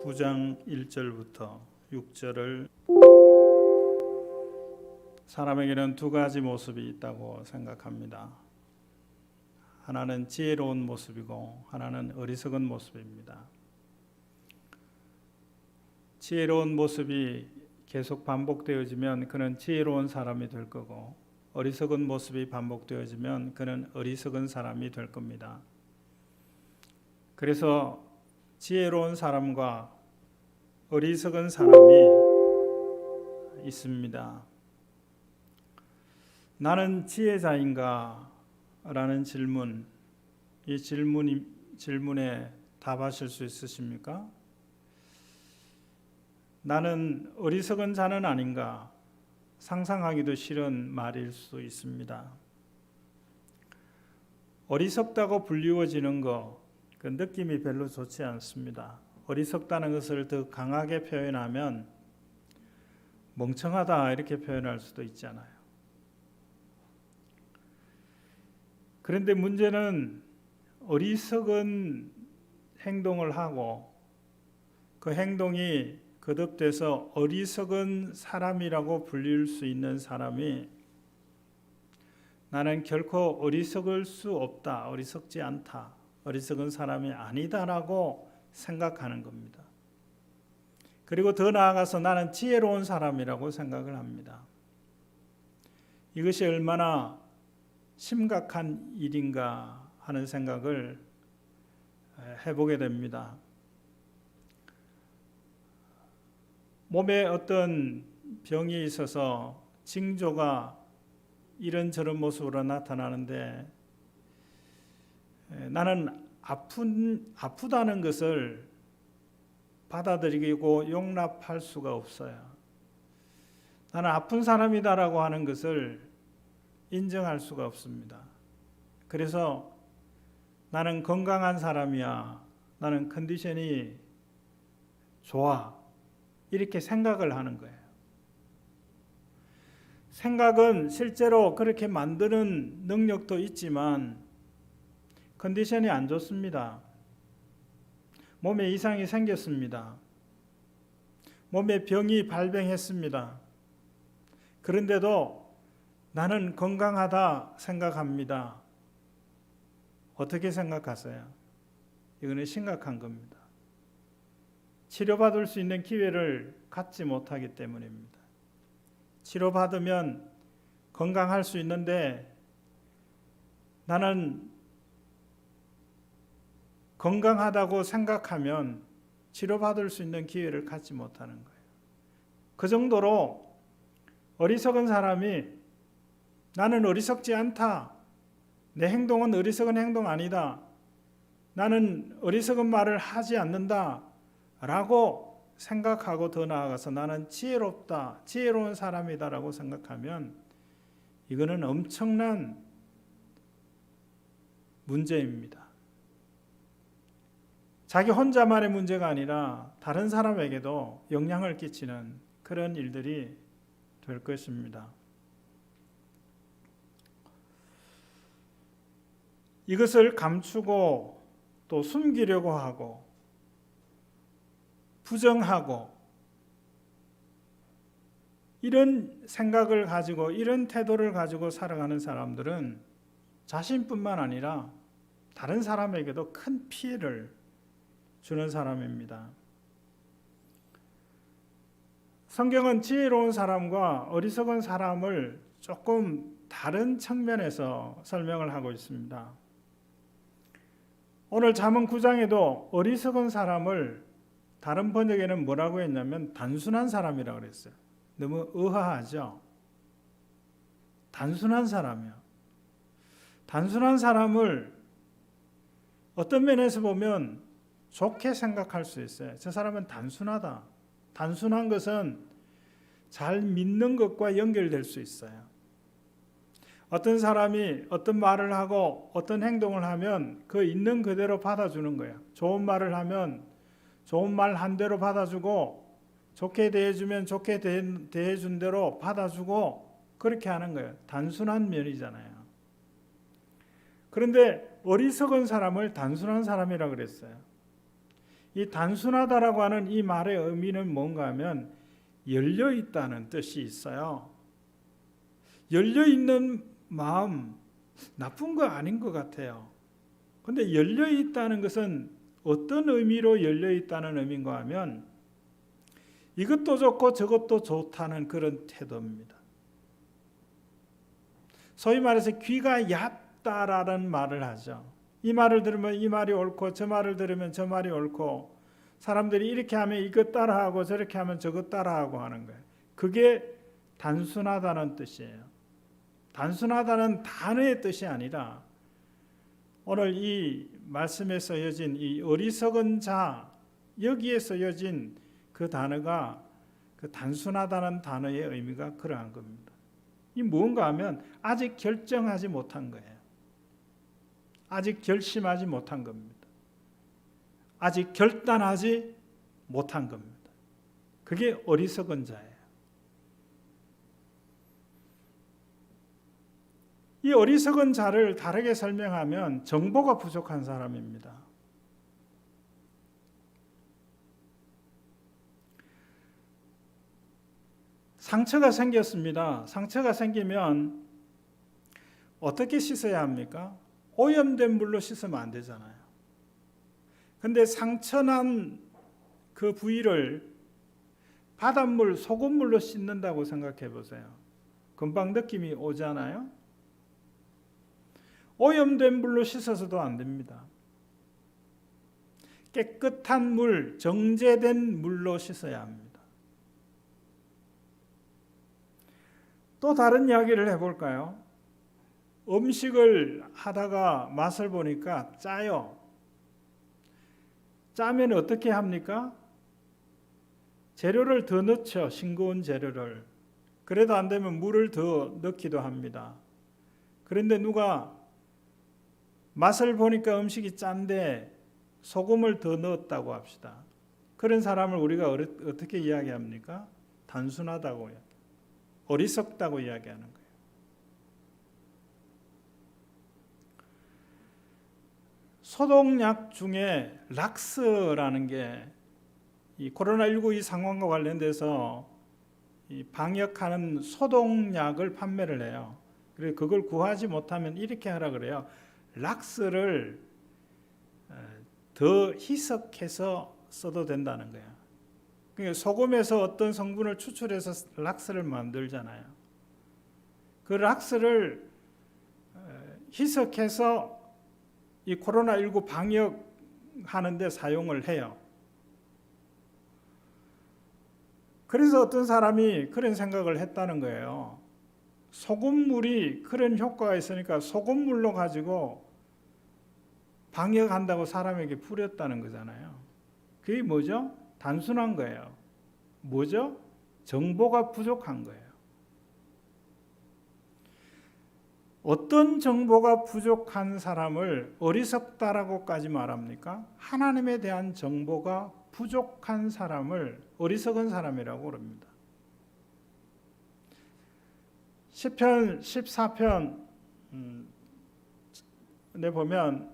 9장 1절부터 6절을 사람에게는 두 가지 모습이 있다고 생각합니다. 하나는 지혜로운 모습이고 하나는 어리석은 모습입니다. 지혜로운 모습이 계속 반복되어지면 그는 지혜로운 사람이 될 거고, 어리석은 모습이 반복되어지면 그는 어리석은 사람이 될 겁니다. 그래서 지혜로운 사람과 어리석은 사람이 있습니다. 나는 지혜자인가? 라는 질문, 이 질문에 답하실 수 있으십니까? 나는 어리석은 자는 아닌가? 상상하기도 싫은 말일 수 있습니다. 어리석다고 불리워지는 거, 그 느낌이 별로 좋지 않습니다. 어리석다는 것을 더 강하게 표현하면 멍청하다 이렇게 표현할 수도 있잖아요. 그런데 문제는 어리석은 행동을 하고 그 행동이 거듭돼서 어리석은 사람이라고 불릴 수 있는 사람이 나는 결코 어리석을 수 없다, 어리석지 않다, 어리석은 사람이 아니다라고 생각하는 겁니다. 그리고 더 나아가서 나는 지혜로운 사람이라고 생각을 합니다. 이것이 얼마나 심각한 일인가 하는 생각을 해보게 됩니다. 몸에 어떤 병이 있어서 징조가 이런저런 모습으로 나타나는데 나는 아프다는 것을 받아들이고 용납할 수가 없어요. 나는 아픈 사람이다라고 하는 것을 인정할 수가 없습니다. 그래서 나는 건강한 사람이야, 나는 컨디션이 좋아, 이렇게 생각을 하는 거예요. 생각은 실제로 그렇게 만드는 능력도 있지만 컨디션이 안 좋습니다. 몸에 이상이 생겼습니다. 몸에 병이 발병했습니다. 그런데도 나는 건강하다 생각합니다. 어떻게 생각하세요? 이거는 심각한 겁니다. 치료받을 수 있는 기회를 갖지 못하기 때문입니다. 치료받으면 건강할 수 있는데 나는 건강하다고 생각하면 치료받을 수 있는 기회를 갖지 못하는 거예요. 그 정도로 어리석은 사람이 나는 어리석지 않다, 내 행동은 어리석은 행동 아니다, 나는 어리석은 말을 하지 않는다 라고 생각하고 더 나아가서 나는 지혜롭다, 지혜로운 사람이다 라고 생각하면 이거는 엄청난 문제입니다. 자기 혼자만의 문제가 아니라 다른 사람에게도 영향을 끼치는 그런 일들이 될 것입니다. 이것을 감추고 또 숨기려고 하고 부정하고 이런 생각을 가지고 이런 태도를 가지고 살아가는 사람들은 자신뿐만 아니라 다른 사람에게도 큰 피해를 주는 사람입니다. 성경은 지혜로운 사람과 어리석은 사람을 조금 다른 측면에서 설명을 하고 있습니다. 오늘 잠언 9장에도 어리석은 사람을 다른 번역에는 뭐라고 했냐면 단순한 사람이라고 그랬어요. 너무 의아하죠? 단순한 사람이요. 단순한 사람을 어떤 면에서 보면 좋게 생각할 수 있어요. 저 사람은 단순하다. 단순한 것은 잘 믿는 것과 연결될 수 있어요. 어떤 사람이 어떤 말을 하고 어떤 행동을 하면 그 있는 그대로 받아주는 거예요. 좋은 말을 하면 좋은 말 한 대로 받아주고 좋게 대해주면 좋게 대해준 대로 받아주고 그렇게 하는 거예요. 단순한 면이잖아요. 그런데 어리석은 사람을 단순한 사람이라고 그랬어요. 이 단순하다라고 하는 이 말의 의미는 뭔가 하면 열려 있다는 뜻이 있어요. 열려 있는 마음 나쁜 거 아닌 것 같아요. 근데 열려 있다는 것은 어떤 의미로 열려 있다는 의미인가 하면 이것도 좋고 저것도 좋다는 그런 태도입니다. 소위 말해서 귀가 얕다라는 말을 하죠. 이 말을 들으면 이 말이 옳고 저 말을 들으면 저 말이 옳고 사람들이 이렇게 하면 이것 따라하고 저렇게 하면 저것 따라하고 하는 거예요. 그게 단순하다는 뜻이에요. 단순하다는 단어의 뜻이 아니라 오늘 이 말씀에 쓰여진 이 어리석은 자 여기에 쓰여진 그 단어가 그 단순하다는 단어의 의미가 그러한 겁니다. 이 무언가 하면 아직 결정하지 못한 거예요. 아직 결심하지 못한 겁니다. 아직 결단하지 못한 겁니다. 그게 어리석은 자예요. 이 어리석은 자를 다르게 설명하면 정보가 부족한 사람입니다. 상처가 생겼습니다. 상처가 생기면 어떻게 씻어야 합니까? 오염된 물로 씻으면 안 되잖아요. 근데 상처난 그 부위를 바닷물, 소금물로 씻는다고 생각해 보세요. 금방 느낌이 오잖아요. 오염된 물로 씻어서도 안 됩니다. 깨끗한 물, 정제된 물로 씻어야 합니다. 또 다른 이야기를 해볼까요? 음식을 하다가 맛을 보니까 짜요. 짜면 어떻게 합니까? 재료를 더 넣죠. 싱거운 재료를. 그래도 안 되면 물을 더 넣기도 합니다. 그런데 누가 맛을 보니까 음식이 짠데 소금을 더 넣었다고 합시다. 그런 사람을 우리가 어떻게 이야기합니까? 단순하다고, 어리석다고 이야기하는 거예요. 소독약 중에 락스라는 게 이 코로나19 이 상황과 관련돼서 이 방역하는 소독약을 판매를 해요. 그래서 그걸 구하지 못하면 이렇게 하라 그래요. 락스를 더 희석해서 써도 된다는 거예요. 그러니까 소금에서 어떤 성분을 추출해서 락스를 만들잖아요. 그 락스를 희석해서 이 코로나19 방역하는 데 사용을 해요. 그래서 어떤 사람이 그런 생각을 했다는 거예요. 소금물이 그런 효과가 있으니까 소금물로 가지고 방역한다고 사람에게 뿌렸다는 거잖아요. 그게 뭐죠? 단순한 거예요. 뭐죠? 정보가 부족한 거예요. 어떤 정보가 부족한 사람을 어리석다라고까지 말합니까? 하나님에 대한 정보가 부족한 사람을 어리석은 사람이라고 그럽니다. 시편 14편에 보면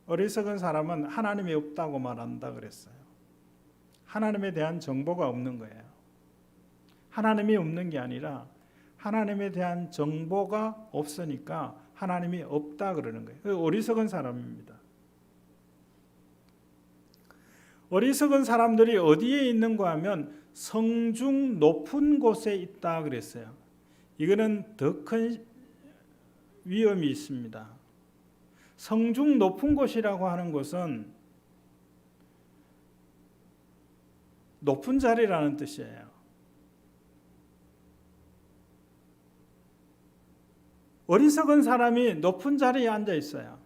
어리석은 사람은 하나님이 없다고 말한다 그랬어요. 하나님에 대한 정보가 없는 거예요. 하나님이 없는 게 아니라 하나님에 대한 정보가 없으니까 하나님이 없다 그러는 거예요. 어리석은 사람입니다. 어리석은 사람들이 어디에 있는가 하면 성중 높은 곳에 있다 그랬어요. 이거는 더 큰 위험이 있습니다. 성중 높은 곳이라고 하는 것은 높은 자리라는 뜻이에요. 어리석은 사람이 높은 자리에 앉아 있어요.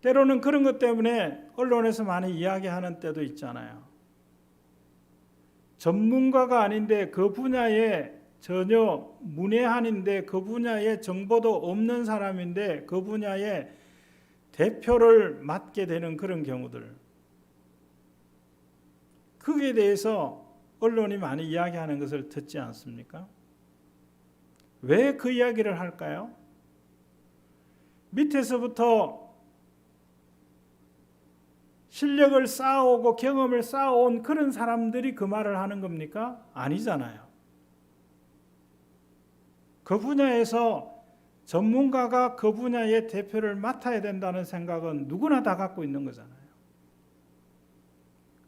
때로는 그런 것 때문에 언론에서 많이 이야기하는 때도 있잖아요. 전문가가 아닌데 그 분야에 전혀 문외한인데 그 분야에 정보도 없는 사람인데 그 분야에 대표를 맡게 되는 그런 경우들. 거기에 대해서 언론이 많이 이야기하는 것을 듣지 않습니까? 왜 그 이야기를 할까요? 밑에서부터 실력을 쌓아오고 경험을 쌓아온 그런 사람들이 그 말을 하는 겁니까? 아니잖아요. 그 분야에서 전문가가 그 분야의 대표를 맡아야 된다는 생각은 누구나 다 갖고 있는 거잖아요.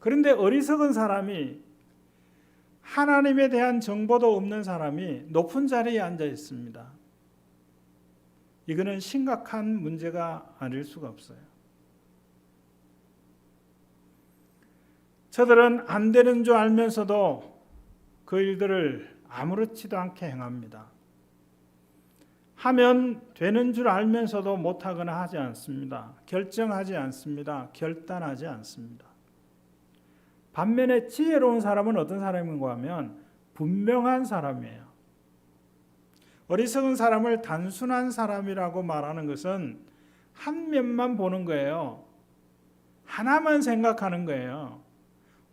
그런데 어리석은 사람이, 하나님에 대한 정보도 없는 사람이 높은 자리에 앉아 있습니다. 이거는 심각한 문제가 아닐 수가 없어요. 저들은 안 되는 줄 알면서도 그 일들을 아무렇지도 않게 행합니다. 하면 되는 줄 알면서도 못하거나 하지 않습니다. 결정하지 않습니다. 결단하지 않습니다. 반면에 지혜로운 사람은 어떤 사람인가 하면 분명한 사람이에요. 어리석은 사람을 단순한 사람이라고 말하는 것은 한 면만 보는 거예요. 하나만 생각하는 거예요.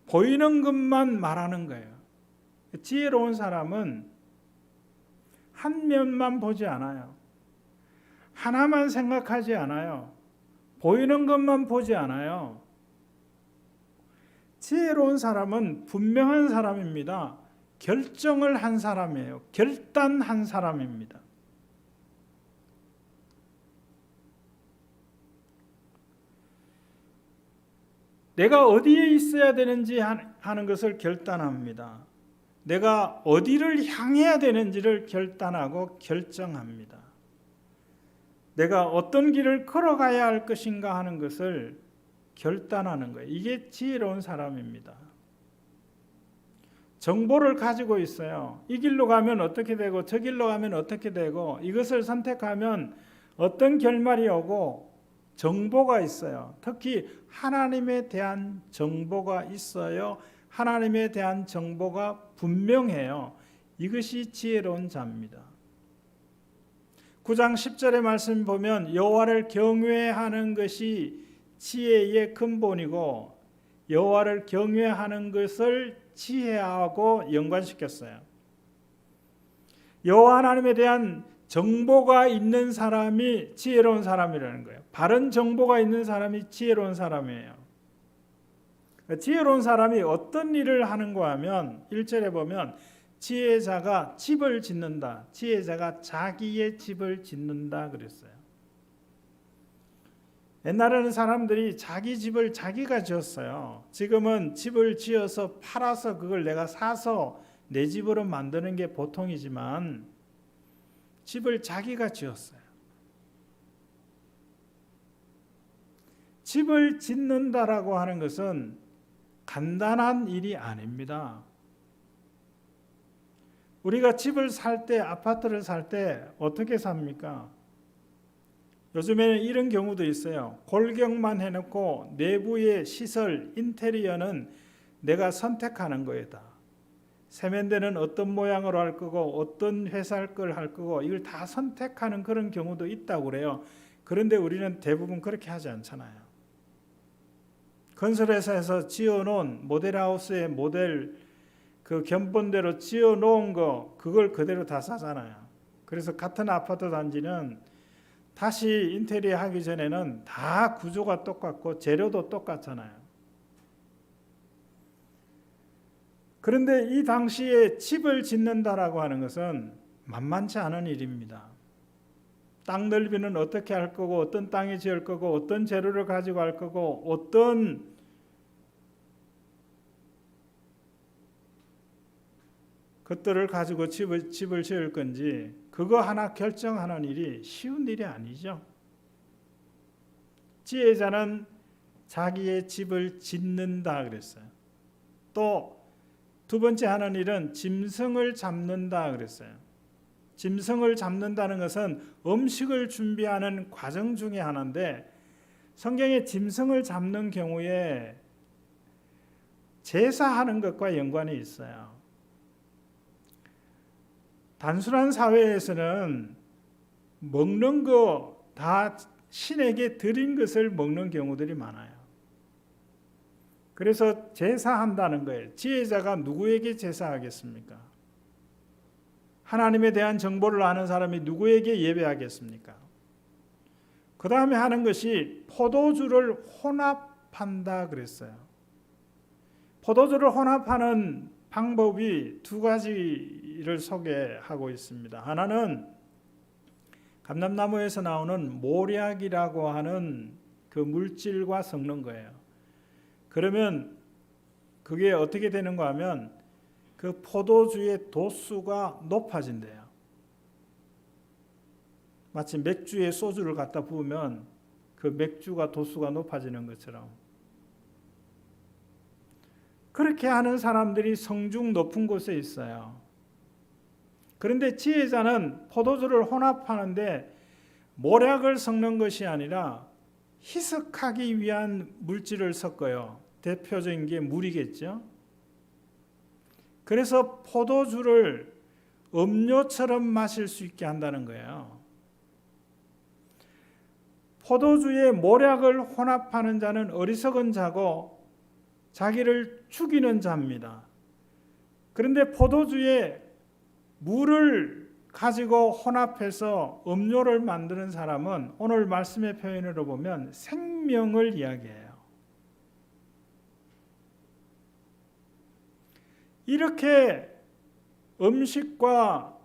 보이는 것만 말하는 거예요. 지혜로운 사람은 한 면만 보지 않아요. 하나만 생각하지 않아요. 보이는 것만 보지 않아요. 지혜로운 사람은 분명한 사람입니다. 결정을 한 사람이에요. 결단한 사람입니다. 내가 어디에 있어야 되는지 하는 것을 결단합니다. 내가 어디를 향해야 되는지를 결단하고 결정합니다. 내가 어떤 길을 걸어가야 할 것인가 하는 것을 결단하는 거예요. 이게 지혜로운 사람입니다. 정보를 가지고 있어요. 이 길로 가면 어떻게 되고 저 길로 가면 어떻게 되고 이것을 선택하면 어떤 결말이 오고 정보가 있어요. 특히 하나님에 대한 정보가 있어요. 하나님에 대한 정보가 분명해요. 이것이 지혜로운 자입니다. 9장 10절의 말씀 보면 여호와를 경외하는 것이 지혜의 근본이고 여호와를 경외하는 것을 지혜하고 연관시켰어요. 여호와 하나님에 대한 정보가 있는 사람이 지혜로운 사람이라는 거예요. 바른 정보가 있는 사람이 지혜로운 사람이에요. 지혜로운 사람이 어떤 일을 하는가 하면 1절에 보면 지혜자가 집을 짓는다. 지혜자가 자기의 집을 짓는다 그랬어요. 옛날에는 사람들이 자기 집을 자기가 지었어요. 지금은 집을 지어서 팔아서 그걸 내가 사서 내 집으로 만드는 게 보통이지만 집을 자기가 지었어요. 집을 짓는다라고 하는 것은 간단한 일이 아닙니다. 우리가 집을 살 때, 아파트를 살 때 어떻게 삽니까? 요즘에는 이런 경우도 있어요. 골격만 해놓고 내부의 시설, 인테리어는 내가 선택하는 거다. 세면대는 어떤 모양으로 할 거고 어떤 회사 걸 할 거고 이걸 다 선택하는 그런 경우도 있다고 그래요. 그런데 우리는 대부분 그렇게 하지 않잖아요. 건설회사에서 지어놓은 모델하우스의 모델 그 견본대로 지어놓은 거 그걸 그대로 다 사잖아요. 그래서 같은 아파트 단지는 다시 인테리어 하기 전에는 다 구조가 똑같고 재료도 똑같잖아요. 그런데 이 당시에 집을 짓는다라고 하는 것은 만만치 않은 일입니다. 땅 넓이는 어떻게 할 거고 어떤 땅에 지을 거고 어떤 재료를 가지고 할 거고 어떤 것들을 가지고 집을 지을 건지 그거 하나 결정하는 일이 쉬운 일이 아니죠. 지혜자는 자기의 집을 짓는다 그랬어요. 또 두 번째 하는 일은 짐승을 잡는다 그랬어요. 짐승을 잡는다는 것은 음식을 준비하는 과정 중에 하나인데 성경에 짐승을 잡는 경우에 제사하는 것과 연관이 있어요. 단순한 사회에서는 먹는 거 다 신에게 드린 것을 먹는 경우들이 많아요. 그래서 제사한다는 거예요. 지혜자가 누구에게 제사하겠습니까? 하나님에 대한 정보를 아는 사람이 누구에게 예배하겠습니까? 그 다음에 하는 것이 포도주를 혼합 혼합한다 그랬어요. 포도주를 혼합하는 방법이 두 가지를 소개하고 있습니다. 하나는 감람나무에서 나오는 모략이라고 하는 그 물질과 섞는 거예요. 그러면 그게 어떻게 되는가 하면 그 포도주의 도수가 높아진대요. 마치 맥주에 소주를 갖다 부으면 그 맥주가 도수가 높아지는 것처럼 그렇게 하는 사람들이 성중 높은 곳에 있어요. 그런데 지혜자는 포도주를 혼합하는데 모략을 섞는 것이 아니라 희석하기 위한 물질을 섞어요. 대표적인 게 물이겠죠. 그래서 포도주를 음료처럼 마실 수 있게 한다는 거예요. 포도주에 모략을 혼합하는 자는 어리석은 자고 자기를 죽이는 자입니다. 그런데 포도주에 물을 가지고 혼합해서 음료를 만드는 사람은 오늘 말씀의 표현으로 보면 생명을 이야기해요. 이렇게 음식과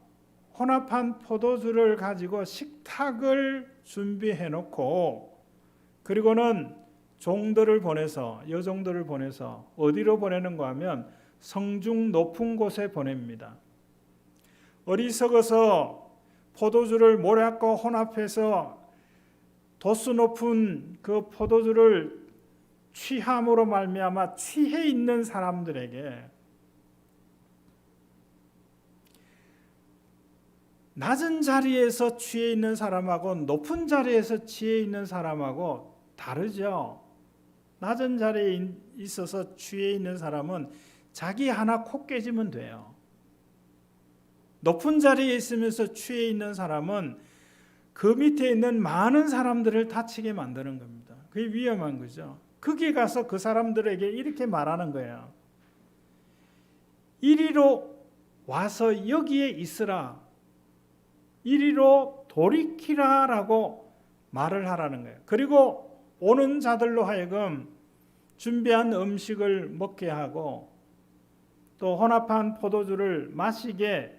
혼합한 포도주를 가지고 식탁을 준비해 놓고 그리고는 종들을 보내서 여종들을 보내서 어디로 보내는가 하면 성중 높은 곳에 보냅니다. 어리석어서 포도주를 모략과 혼합해서 도수 높은 그 포도주를 취함으로 말미암아 취해 있는 사람들에게 낮은 자리에서 취해 있는 사람하고 높은 자리에서 취해 있는 사람하고 다르죠. 낮은 자리에 있어서 취해 있는 사람은 자기 하나 코 깨지면 돼요. 높은 자리에 있으면서 취해 있는 사람은 그 밑에 있는 많은 사람들을 다치게 만드는 겁니다. 그게 위험한 거죠. 거기 가서 그 사람들에게 이렇게 말하는 거예요. 이리로 와서 여기에 있으라. 이리로 돌이키라라고 말을 하라는 거예요. 그리고 오는 자들로 하여금 준비한 음식을 먹게 하고 또 혼합한 포도주를 마시게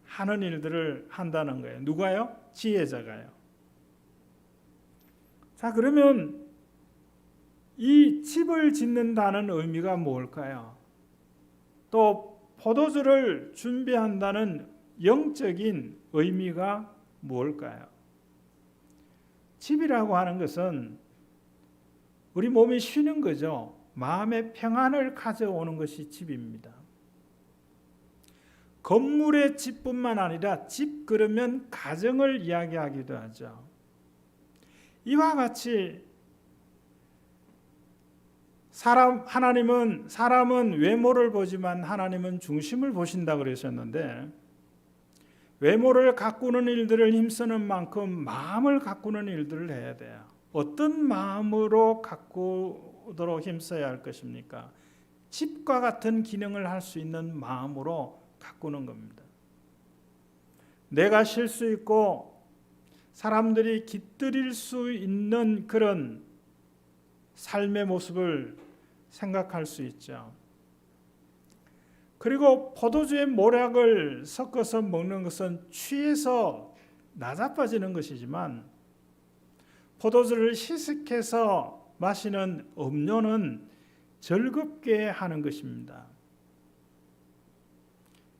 하는 일들을 한다는 거예요. 누가요? 지혜자가요. 자, 그러면 이 집을 짓는다는 의미가 뭘까요? 또 포도주를 준비한다는 영적인 의미가 뭘까요? 집이라고 하는 것은 우리 몸이 쉬는 거죠. 마음의 평안을 가져오는 것이 집입니다. 건물의 집뿐만 아니라 집 그러면 가정을 이야기하기도 하죠. 이와 같이 하나님은 사람은 외모를 보지만 하나님은 중심을 보신다 그러셨는데 외모를 가꾸는 일들을 힘쓰는 만큼 마음을 가꾸는 일들을 해야 돼요. 어떤 마음으로 가꾸도록 힘써야 할 것입니까? 집과 같은 기능을 할 수 있는 마음으로 가꾸는 겁니다. 내가 쉴 수 있고 사람들이 깃들일 수 있는 그런 삶의 모습을 생각할 수 있죠. 그리고 포도주에 모략을 섞어서 먹는 것은 취해서 나자빠지는 것이지만 포도주를 희석해서 마시는 음료는 즐겁게 하는 것입니다.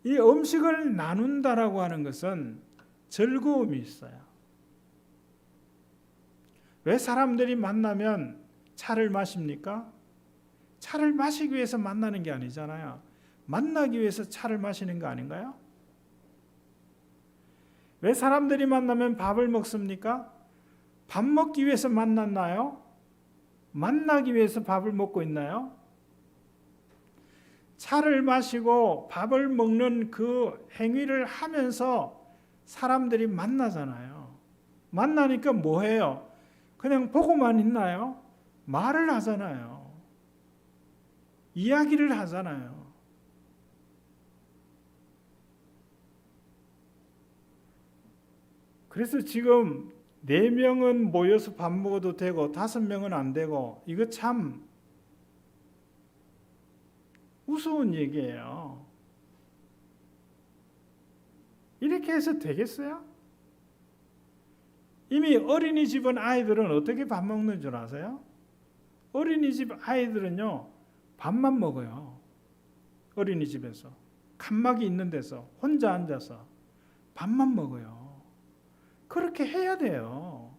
이 음식을 나눈다라고 하는 것은 즐거움이 있어요. 왜 사람들이 만나면 차를 마십니까? 차를 마시기 위해서 만나는 게 아니잖아요. 만나기 위해서 차를 마시는 거 아닌가요? 왜 사람들이 만나면 밥을 먹습니까? 밥 먹기 위해서 만났나요? 만나기 위해서 밥을 먹고 있나요? 차를 마시고 밥을 먹는 그 행위를 하면서 사람들이 만나잖아요. 만나니까 뭐 해요? 그냥 보고만 있나요? 말을 하잖아요. 이야기를 하잖아요. 그래서 지금 4명은 모여서 밥 먹어도 되고 5명은 안 되고 이거 참 우스운 얘기예요. 이렇게 해서 되겠어요? 이미 어린이집 아이들은 어떻게 밥 먹는 줄 아세요? 어린이집 아이들은요, 밥만 먹어요. 어린이집에서 칸막이 있는 데서 혼자 앉아서 밥만 먹어요. 그렇게 해야 돼요.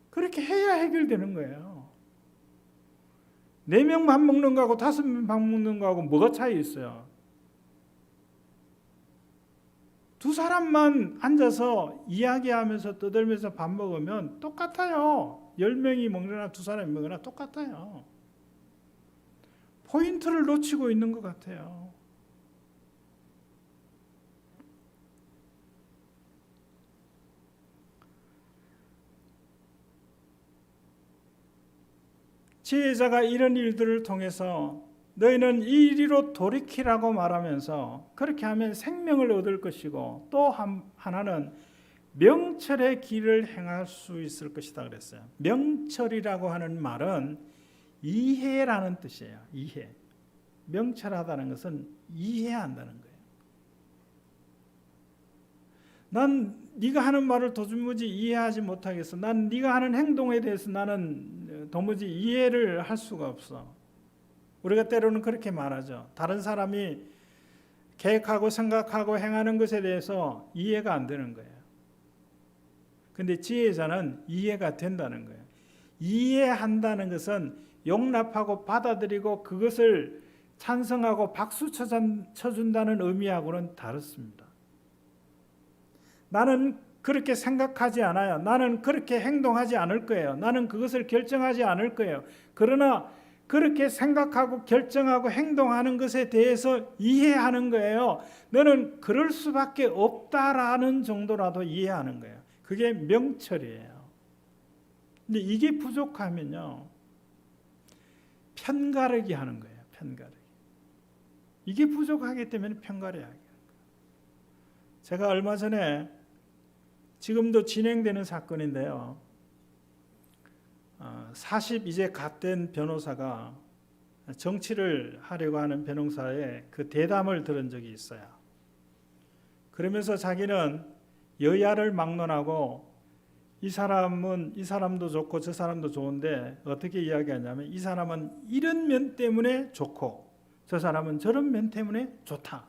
그렇게 해야 해결되는 거예요. 4명 밥 먹는 거하고 5명 밥 먹는 거하고 뭐가 차이 있어요? 두 사람만 앉아서 이야기하면서 떠들면서 밥 먹으면 똑같아요. 10명이 먹거나 2사람이 먹거나 똑같아요. 포인트를 놓치고 있는 것 같아요. 지혜자가 이런 일들을 통해서 너희는 이리로 돌이키라고 말하면서 그렇게 하면 생명을 얻을 것이고 또 하나는 명철의 길을 행할 수 있을 것이다 그랬어요. 명철이라고 하는 말은 이해라는 뜻이에요. 이해. 명철하다는 것은 이해한다는 거예요. 난 네가 하는 말을 도무지 이해하지 못하겠어. 난 네가 하는 행동에 대해서 나는 도무지 이해를 할 수가 없어. 우리가 때로는 그렇게 말하죠. 다른 사람이 계획하고 생각하고 행하는 것에 대해서 이해가 안 되는 거예요. 근데 지혜자는 이해가 된다는 거예요. 이해한다는 것은 용납하고 받아들이고 그것을 찬성하고 박수 쳐준다는 의미하고는 다릅니다. 나는 그렇게 생각하지 않아요. 나는 그렇게 행동하지 않을 거예요. 나는 그것을 결정하지 않을 거예요. 그러나 그렇게 생각하고 결정하고 행동하는 것에 대해서 이해하는 거예요. 너는 그럴 수밖에 없다라는 정도라도 이해하는 거예요. 그게 명철이에요. 근데 이게 부족하면요, 편가르기 하는 거예요. 편가르기. 이게 부족하기 때문에 편가르기 하는 거예요. 제가 얼마 전에 지금도 진행되는 사건인데요. 40 이제 갓 된 변호사가 정치를 하려고 하는 변호사의 그 대담을 들은 적이 있어요. 그러면서 자기는 여야를 막론하고 이 사람도 좋고 저 사람도 좋은데 어떻게 이야기하냐면 이 사람은 이런 면 때문에 좋고 저 사람은 저런 면 때문에 좋다.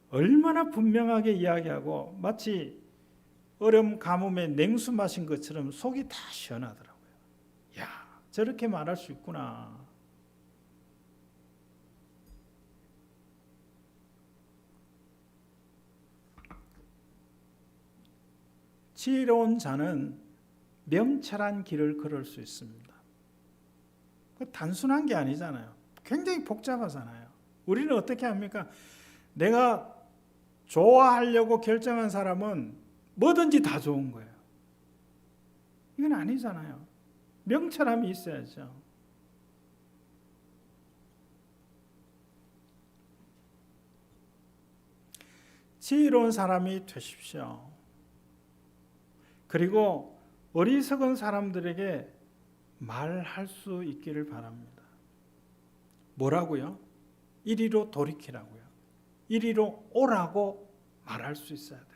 얼마나 분명하게 이야기하고 마치 얼음 가뭄에 냉수 마신 것처럼 속이 다 시원하더라고요. 야, 저렇게 말할 수 있구나. 지혜로운 자는 명철한 길을 걸을 수 있습니다. 단순한 게 아니잖아요. 굉장히 복잡하잖아요. 우리는 어떻게 합니까? 내가 좋아하려고 결정한 사람은 뭐든지 다 좋은 거예요. 이건 아니잖아요. 명철함이 있어야죠. 지혜로운 사람이 되십시오. 그리고 어리석은 사람들에게 말할 수 있기를 바랍니다. 뭐라고요? 이리로 돌이키라고요. 이리로 오라고 말할 수 있어야 돼요.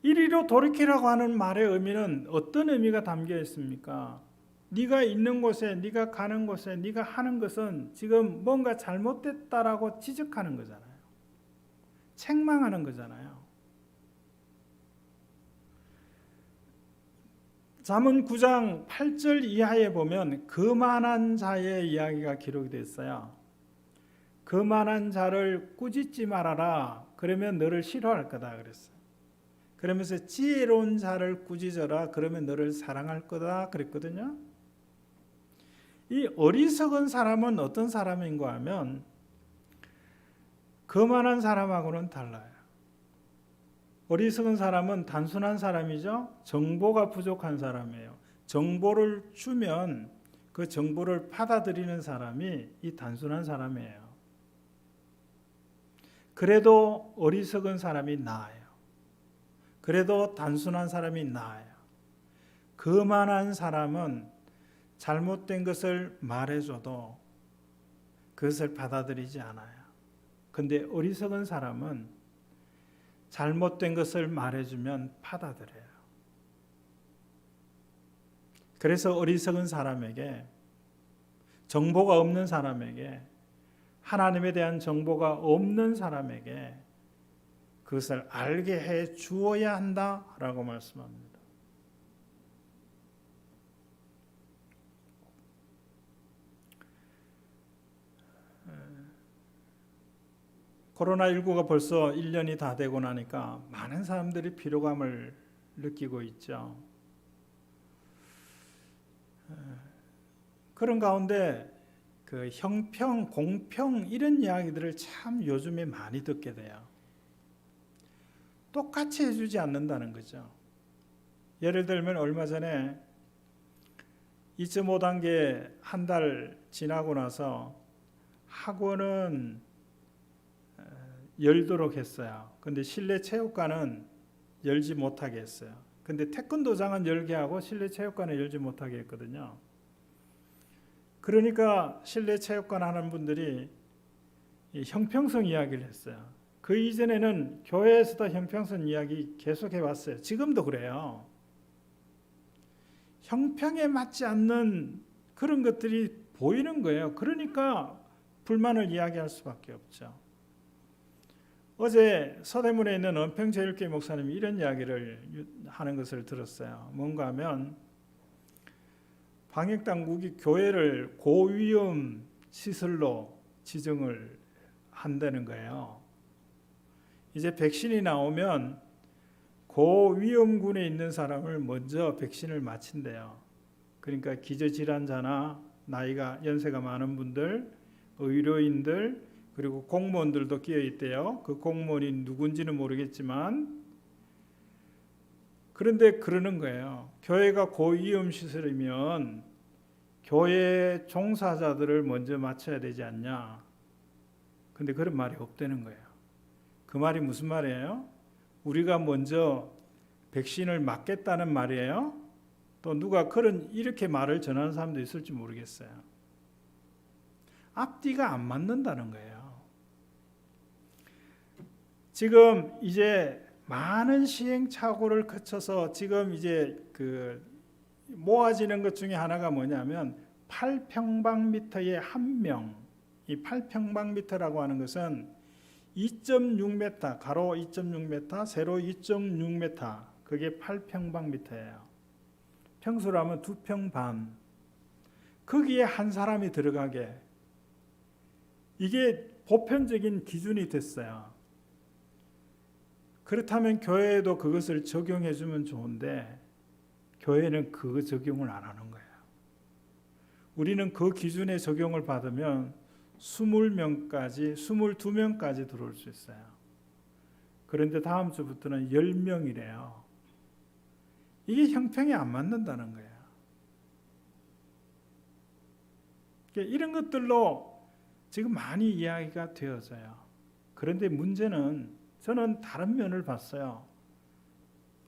이리로 돌이키라고 하는 말의 의미는 어떤 의미가 담겨 있습니까? 네가 있는 곳에, 네가 가는 곳에, 네가 하는 것은 지금 뭔가 잘못됐다라고 지적하는 거잖아요. 책망하는 거잖아요. 잠언 9장 8절 이하에 보면 거만한 자의 이야기가 기록이 되어 있어요. 거만한 자를 꾸짖지 말아라. 그러면 너를 싫어할 거다 그랬어요. 그러면서 지혜로운 자를 꾸짖어라. 그러면 너를 사랑할 거다 그랬거든요. 이 어리석은 사람은 어떤 사람인가 하면 거만한 사람하고는 달라요. 어리석은 사람은 단순한 사람이죠. 정보가 부족한 사람이에요. 정보를 주면 그 정보를 받아들이는 사람이 이 단순한 사람이에요. 그래도 어리석은 사람이 나아요. 그래도 단순한 사람이 나아요. 거만한 사람은 잘못된 것을 말해줘도 그것을 받아들이지 않아요. 근데 어리석은 사람은 잘못된 것을 말해주면 받아들여요. 그래서 어리석은 사람에게, 정보가 없는 사람에게, 하나님에 대한 정보가 없는 사람에게 그것을 알게 해 주어야 한다라고 말씀합니다. 코로나19가 벌써 1년이 다 되고 나니까 많은 사람들이 피로감을 느끼고 있죠. 그런 가운데 그 형평, 공평 이런 이야기들을 참 요즘에 많이 듣게 돼요. 똑같이 해주지 않는다는 거죠. 예를 들면 얼마 전에 2.5단계 한 달 지나고 나서 학원은 열도록 했어요. 근데 실내 체육관은 열지 못하게 했어요. 근데 태권도장은 열게 하고 실내 체육관은 열지 못하게 했거든요. 그러니까 실내 체육관 하는 분들이 형평성 이야기를 했어요. 그 이전에는 교회에서도 형평성 이야기 계속 해왔어요. 지금도 그래요. 형평에 맞지 않는 그런 것들이 보이는 거예요. 그러니까 불만을 이야기할 수밖에 없죠. 어제 서대문에 있는 은평제일교회 목사님이 이런 이야기를 하는 것을 들었어요. 뭔가 하면 방역당국이 교회를 고위험 시설로 지정을 한다는 거예요. 이제 백신이 나오면 고위험군에 있는 사람을 먼저 백신을 맞힌대요. 그러니까 기저질환자나 나이가 연세가 많은 분들, 의료인들, 그리고 공무원들도 끼어 있대요. 그 공무원이 누군지는 모르겠지만 그런데 그러는 거예요. 교회가 고위험 시설이면 교회 종사자들을 먼저 맞춰야 되지 않냐. 근데 그런 말이 없다는 거예요. 그 말이 무슨 말이에요? 우리가 먼저 백신을 맞겠다는 말이에요? 또 누가 이렇게 말을 전하는 사람도 있을지 모르겠어요. 앞뒤가 안 맞는다는 거예요. 지금 이제 많은 시행착오를 거쳐서 지금 이제 그 모아지는 것 중에 하나가 뭐냐면 8평방미터에 한 명. 이 8평방미터라고 하는 것은 2.6m, 가로 2.6m, 세로 2.6m. 그게 8평방미터예요. 평수로 하면 2평 반. 거기에 한 사람이 들어가게. 이게 보편적인 기준이 됐어요. 그렇다면 교회에도 그것을 적용해 주면 좋은데 교회는 그 적용을 안 하는 거예요. 우리는 그 기준에 적용을 받으면 20명까지, 22명까지 들어올 수 있어요. 그런데 다음 주부터는 10명이래요. 이게 형평이 안 맞는다는 거예요. 이런 것들로 지금 많이 이야기가 되어져요. 그런데 문제는 저는 다른 면을 봤어요.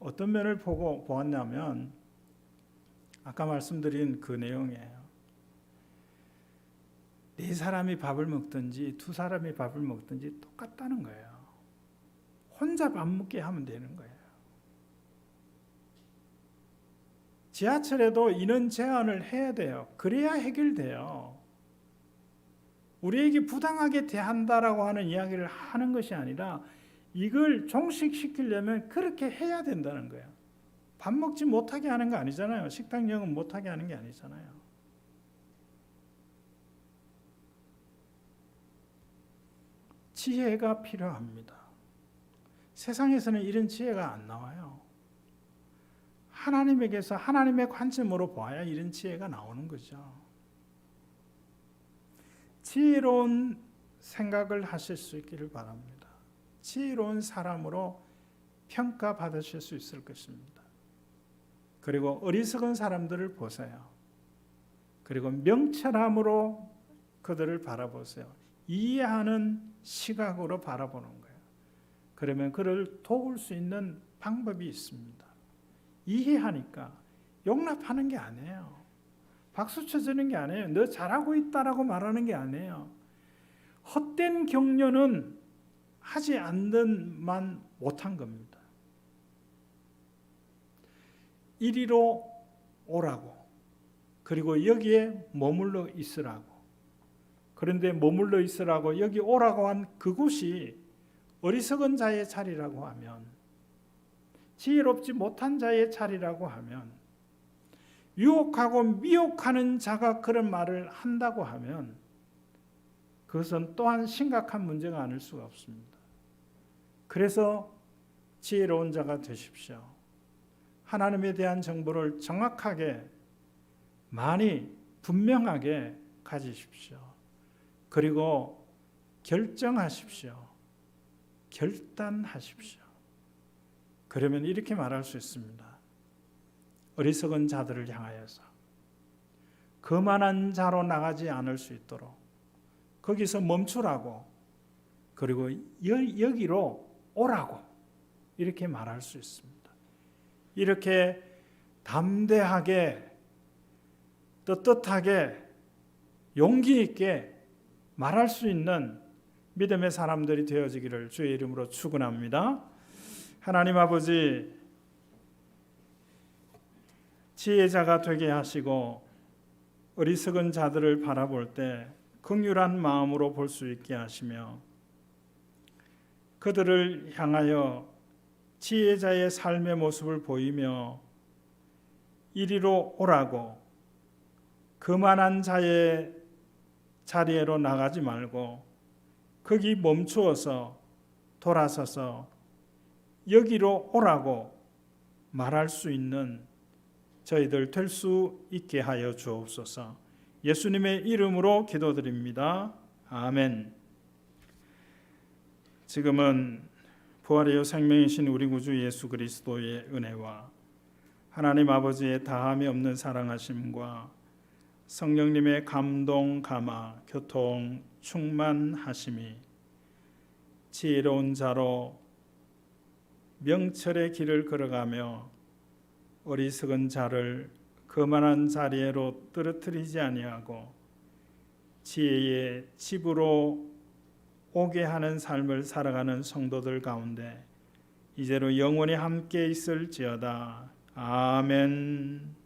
어떤 면을 보았냐면 아까 말씀드린 그 내용이에요. 4사람이 밥을 먹든지 2사람이 밥을 먹든지 똑같다는 거예요. 혼자 밥 먹게 하면 되는 거예요. 지하철에도 인원 제한을 해야 돼요. 그래야 해결돼요. 우리에게 부당하게 대한다라고 하는 이야기를 하는 것이 아니라 이걸 종식시키려면 그렇게 해야 된다는 거예요. 밥 먹지 못하게 하는 거 아니잖아요. 식당 영업 못하게 하는 게 아니잖아요. 지혜가 필요합니다. 세상에서는 이런 지혜가 안 나와요. 하나님에게서 하나님의 관점으로 봐야 이런 지혜가 나오는 거죠. 지혜로운 생각을 하실 수 있기를 바랍니다. 지혜로운 사람으로 평가받으실 수 있을 것입니다. 그리고 어리석은 사람들을 보세요. 그리고 명철함으로 그들을 바라보세요. 이해하는 시각으로 바라보는 거예요. 그러면 그를 도울 수 있는 방법이 있습니다. 이해하니까 용납하는 게 아니에요. 박수 쳐주는 게 아니에요. 너 잘하고 있다라고 말하는 게 아니에요. 헛된 격려는 하지 않는만 못한 겁니다. 이리로 오라고, 그리고 여기에 머물러 있으라고. 그런데 머물러 있으라고 여기 오라고 한 그곳이 어리석은 자의 자리라고 하면, 지혜롭지 못한 자의 자리라고 하면, 유혹하고 미혹하는 자가 그런 말을 한다고 하면 그것은 또한 심각한 문제가 아닐 수가 없습니다. 그래서 지혜로운 자가 되십시오. 하나님에 대한 정보를 정확하게, 많이 분명하게 가지십시오. 그리고 결정하십시오. 결단하십시오. 그러면 이렇게 말할 수 있습니다. 어리석은 자들을 향하여서 거만한 자로 나가지 않을 수 있도록 거기서 멈추라고, 그리고 여기로 오라고 이렇게 말할 수 있습니다. 이렇게 담대하게, 떳떳하게, 용기 있게 말할 수 있는 믿음의 사람들이 되어지기를 주의 이름으로 축원합니다. 하나님 아버지, 지혜자가 되게 하시고 어리석은 자들을 바라볼 때 긍휼한 마음으로 볼 수 있게 하시며, 그들을 향하여 지혜자의 삶의 모습을 보이며 이리로 오라고, 거만한 자의 자리로 나가지 말고 거기 멈추어서 돌아서서 여기로 오라고 말할 수 있는 저희들 될 수 있게 하여 주옵소서. 예수님의 이름으로 기도드립니다. 아멘. 지금은 부활이요 생명이신 우리 구주 예수 그리스도의 은혜와 하나님 아버지의 다함이 없는 사랑하심과 성령님의 감동, 감화, 교통, 충만하심이 지혜로운 자로 명철의 길을 걸어가며 어리석은 자를 거만한 자리로 떨어뜨리지 아니하고 지혜의 집으로 오게 하는 삶을 살아가는 성도들 가운데 이제로 영원히 함께 있을지어다. 아멘.